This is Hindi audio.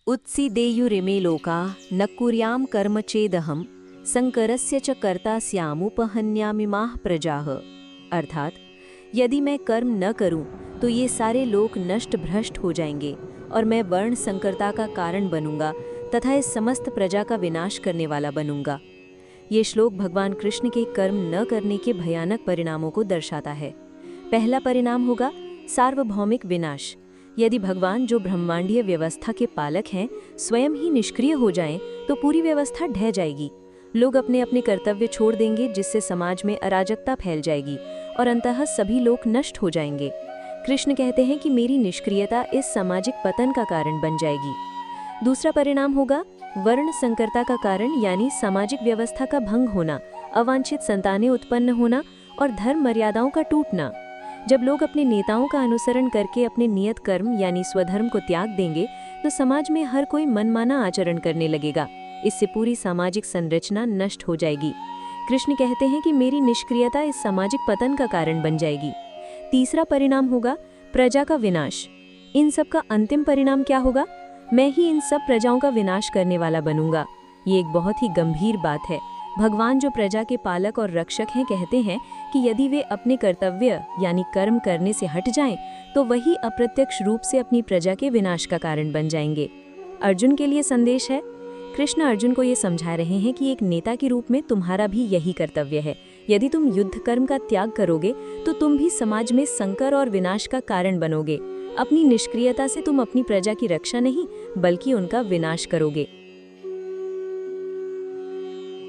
उत्सीदेयुरिमे लोका न कुर्याम कर्म चेदहम संकरस्य च कर्ता स्यामुपहन्यामिमाः प्रजाः। अर्थात यदि मैं कर्म न करूं तो ये सारे लोक नष्ट भ्रष्ट हो जाएंगे और मैं वर्ण संकरता का कारण बनूंगा तथा इस समस्त प्रजा का विनाश करने वाला बनूंगा। ये श्लोक भगवान कृष्ण के कर्म न करने के भयानक परिणामों को दर्शाता है। पहला परिणाम होगा सार्वभौमिक विनाश। यदि भगवान जो ब्रह्मांडीय व्यवस्था के पालक हैं स्वयं ही निष्क्रिय हो जाएं तो पूरी व्यवस्था ढह जाएगी। लोग अपने अपने कर्तव्य छोड़ देंगे जिससे समाज में अराजकता फैल जाएगी और अंततः सभी लोग नष्ट हो जाएंगे। कृष्ण कहते हैं कि मेरी निष्क्रियता इस सामाजिक पतन का कारण बन जाएगी। दूसरा परिणाम होगा वर्ण संकरता का कारण यानी सामाजिक व्यवस्था का भंग होना, अवांछित संतानें उत्पन्न होना और धर्म मर्यादाओं का टूटना। जब लोग अपने नेताओं का अनुसरण करके अपने नियत कर्म यानी स्वधर्म को त्याग देंगे तो समाज में हर कोई मनमाना आचरण करने लगेगा। इससे पूरी सामाजिक संरचना नष्ट हो जाएगी। कृष्ण कहते हैं कि मेरी निष्क्रियता इस सामाजिक पतन का कारण बन जाएगी। तीसरा परिणाम होगा प्रजा का विनाश। इन सब का अंतिम परिणाम क्या होगा? मैं ही इन सब प्रजाओं का विनाश करने वाला बनूंगा। ये एक बहुत ही गंभीर बात है। भगवान जो प्रजा के पालक और रक्षक हैं कहते हैं कि यदि वे अपने कर्तव्य यानी कर्म करने से हट जाएं तो वही अप्रत्यक्ष रूप से अपनी प्रजा के विनाश का कारण बन जाएंगे। अर्जुन के लिए संदेश है। कृष्ण अर्जुन को ये समझा रहे हैं कि एक नेता के रूप में तुम्हारा भी यही कर्तव्य है। यदि तुम युद्ध कर्म का त्याग करोगे तो तुम भी समाज में संकर और विनाश का कारण बनोगे। अपनी निष्क्रियता से तुम अपनी प्रजा की रक्षा नहीं बल्कि उनका विनाश करोगे।